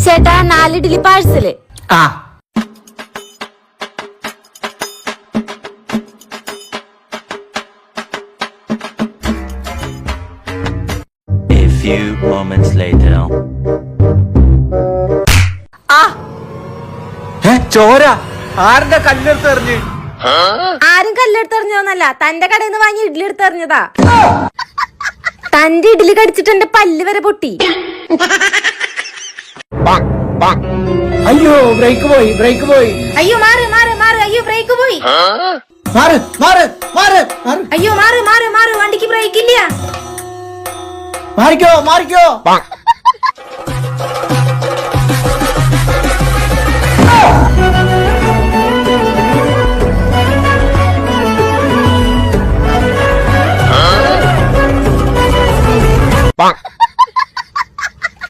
ചേട്ടാ 4 ഇഡ്ഡലി പാഴ്സല്. ആ A few moments later. ചോര ആരുടെ കല്ലെടുത്ത് എറിഞ്ഞ്? ആരും കല്ലെടുത്തെറിഞ്ഞോന്നല്ല, തന്റെ കടയിൽ നിന്ന് വാങ്ങി ഇഡ്ഡലി എടുത്തെറിഞ്ഞതാ. തന്റെ ഇഡ്ഡലി കടിച്ചിട്ട് എന്റെ പല്ല് വരെ പൊട്ടി. അയ്യോ ബ്രേക്ക് പോയി, ബ്രേക്ക് പോയി. അയ്യോ മാറ് മാറ് മാറ്, അയ്യോ ബ്രേക്ക് പോയി. മാറ് മാറ് മാറ് മാറ്. അയ്യോ മാറ് മാറ് മാറ്, വണ്ടിക്ക് ബ്രേക്ക് ഇല്ല. മാറിക്കോ മാറിക്കോ.